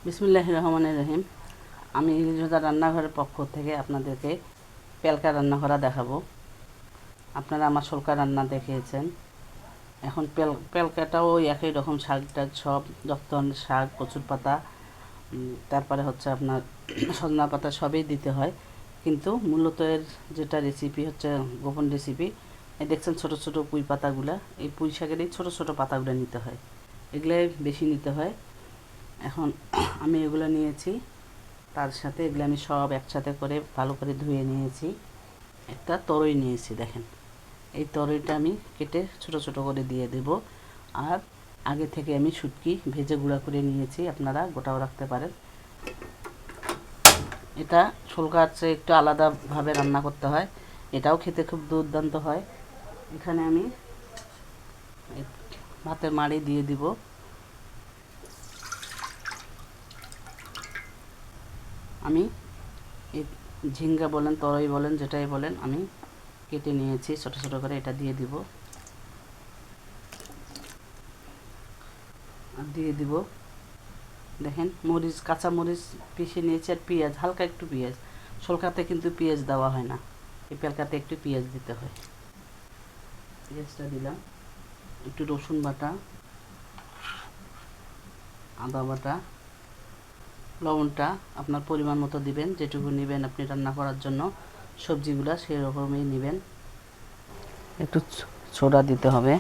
বিসমিল্লাহির রহমানির রহিম। আমি ইলিশভাজা রান্নাঘরের পক্ষ থেকে আপনাদেরকে পেলকা রান্না করা দেখাবো। আপনারা আমার শোলকা রান্না দেখিয়েছেন, এখন পেলকাটাও ওই একই রকম শাক টাক সব যত ধরনের শাক, কচুর পাতা, তারপরে হচ্ছে আপনার সজনা পাতা সবই দিতে হয়। কিন্তু মূলত এর যেটা রেসিপি হচ্ছে গোপন রেসিপি, এই দেখছেন ছোট ছোট পুঁই পাতাগুলা, এই পুঁই শাকের এই ছোট ছোট পাতাগুলো নিতে হয়, এগুলাই বেশি নিতে হয়। এখন আমি এগুলো নিয়েছি, তার সাথে এগুলো আমি সব একসাথে করে ভালো করে ধুয়ে নিয়েছি। একটা তরই নিয়েছি, দেখেন এই তরইটা আমি কেটে ছোট ছোট করে দিয়ে দেব। আর আগে থেকে আমি শুটকি ভেজে গুঁড়া করে নিয়েছি, আপনারা গোটাও রাখতে পারেন। এটা শোলকার চেয়ে একটু আলাদাভাবে রান্না করতে হয়, এটাও খেতে খুব দুর্দান্ত হয়। এখানে আমি ভাতের মাড়ি দিয়ে দিব। আমি এই ঝিঙ্গা বলেন, তরই বলেন, যেটাই বলেন, আমি কেটে নিয়েছি ছোট ছোট করে, এটা দিয়ে দিব। আর দিয়ে দিব দেখেন মরিচ, কাঁচা মরিচ পিষে নিয়েছি, আর পেঁয়াজ, হালকা একটু পেঁয়াজ। শোলকাতে কিন্তু পেঁয়াজ দেওয়া হয় না, এই পেলকাতে একটু পেঁয়াজ দিতে হয়। পেঁয়াজটা দিলাম, একটু রসুন বাটা, আদা বাটা, লবণটা আপনার পরিমাণ মতো দিবেন, যেটুকু নেবেন আপনি রান্না করার জন্য সবজিগুলো সেই রকমই নেবেন। একটু সোডা দিতে হবে,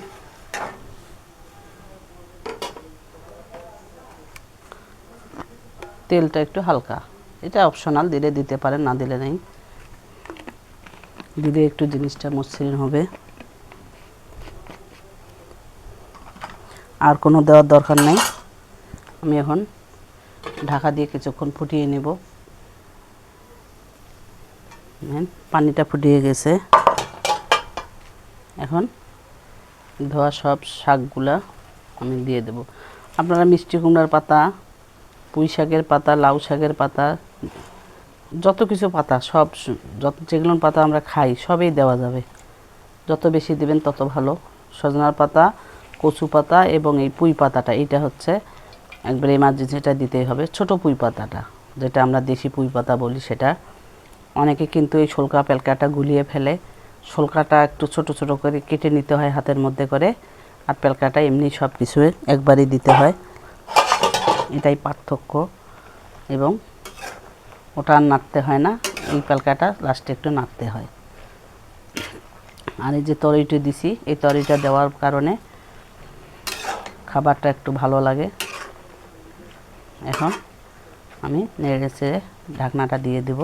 তেলটা একটু হালকা, এটা অপশনাল, দিলে দিতে পারেন, না দিলে নেই। দিলে একটু জিনিসটা মসৃণ হবে। আর কোনো দেওয়ার দরকার নেই। আমি এখন ঢাকা দিয়ে কিছুক্ষণ ফুটিয়ে নেব। পানিটা ফুটিয়ে গেছে, এখন ধোয়া সব শাকগুলা আমি দিয়ে দেব। আপনারা মিষ্টি কুমড়ার পাতা, পুঁই শাকের পাতা, লাউ শাকের পাতা, যত কিছু পাতা সব, যত যেগুলো পাতা আমরা খাই সবই দেওয়া যাবে, যত বেশি দিবেন তত ভালো। সজনার পাতা, কচু পাতা এবং এই পুঁই পাতাটা, এইটা হচ্ছে একবারে যেটা দিতেই হবে। ছোট পুঁই পাতাটা, যেটা আমরা দেশি পুঁই পাতা বলি, সেটা। অনেকে কিন্তু এই শোলকা পেলকাটা গুলিয়ে ফেলে, শোলকাটা একটু ছোট ছোট করে কেটে নিতে হয় হাতের মধ্যে করে, আর পেলকাটা এমনি সব কিছু একবারই দিতে হয়, এটাই পার্থক্য। এবং ওটা আর নাড়তে হয় না, এই পেলকাটা লাস্টে একটু নাড়তে হয়। আর এই যে তরইটা দিছি, এই তরইটা দেওয়ার কারণে খাবারটা একটু ভালো লাগে। এখন আমি নেড়ে চেড়ে ঢাকনাটা দিয়ে দেব।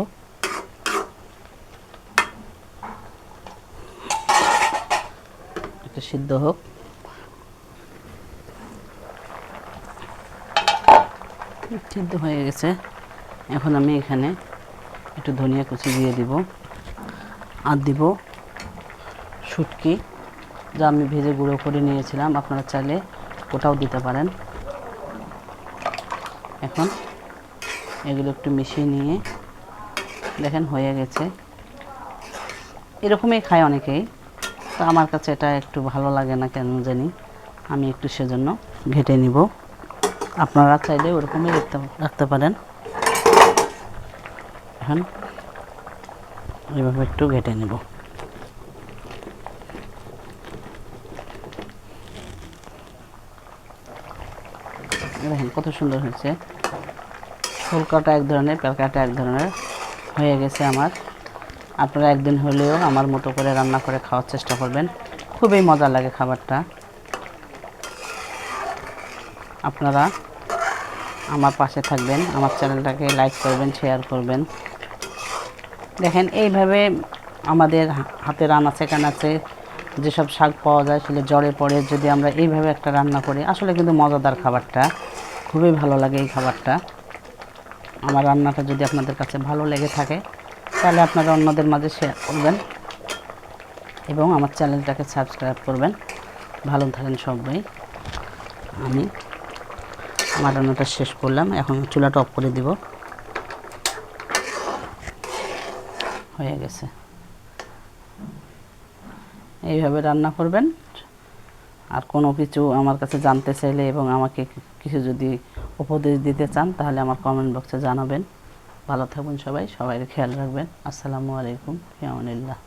একটু সিদ্ধ হোক। সিদ্ধ হয়ে গেছে, এখন আমি এখানে একটু ধনিয়া কুচি দিয়ে দিব, আর দিব শুটকি, যা আমি ভেজে গুঁড়ো করে নিয়েছিলাম, আপনারা চাইলে ওটাও দিতে পারেন। এখন এগুলো একটু মিশিয়ে নিয়ে দেখেন হয়ে গেছে। এরকমই খায় অনেকেই, তো আমার কাছে এটা একটু ভালো লাগে না কেন জানি, আমি একটু সেজন্য ঘেটে নিব। আপনারা চাইলে ওরকমই রাখতে পারেন। এখন এইভাবে একটু ঘেটে নেব। দেখেন কত সুন্দর হয়েছে। শোলকাটা এক ধরনের, পেলকাটা এক ধরনের হয়ে গেছে আমার। আপনারা একদিন হলেও আমার মতো করে রান্না করে খাওয়ার চেষ্টা করবেন, খুবই মজা লাগে খাবারটা। আপনারা আমার পাশে থাকবেন, আমার চ্যানেলটাকে লাইক করবেন, শেয়ার করবেন। দেখেন এইভাবে আমাদের হাতের আনাচে কানাচে যেসব শাক পাওয়া যায়, সেগুলো জ্বরে পড়ে যদি আমরা এইভাবে একটা রান্না করি, আসলে কিন্তু মজাদার খাবারটা, খুবই ভালো লাগে এই খাবারটা। আমার রান্নাটা যদি আপনাদের কাছে ভালো লেগে থাকে, তাহলে আপনারা অন্যদের মাঝে শেয়ার করবেন এবং আমার চ্যানেলটাকে সাবস্ক্রাইব করবেন। ভালো থাকেন সবাই। আমি আমার রান্নাটা শেষ করলাম, এখন চুলাটা অফ করে দিব। হয়ে গেছে, এইভাবে রান্না করবেন। আর কোনো কিছু আমার কাছে জানতে চাইলে এবং আমাকে কিছু যদি উপদেশ দিতে চান তাহলে আমার কমেন্ট বক্সে জানাবেন। ভালো থাকবেন সবাই, সবাই খেয়াল রাখবেন। আসসালামু আলাইকুম, ফি আমানিল্লাহ।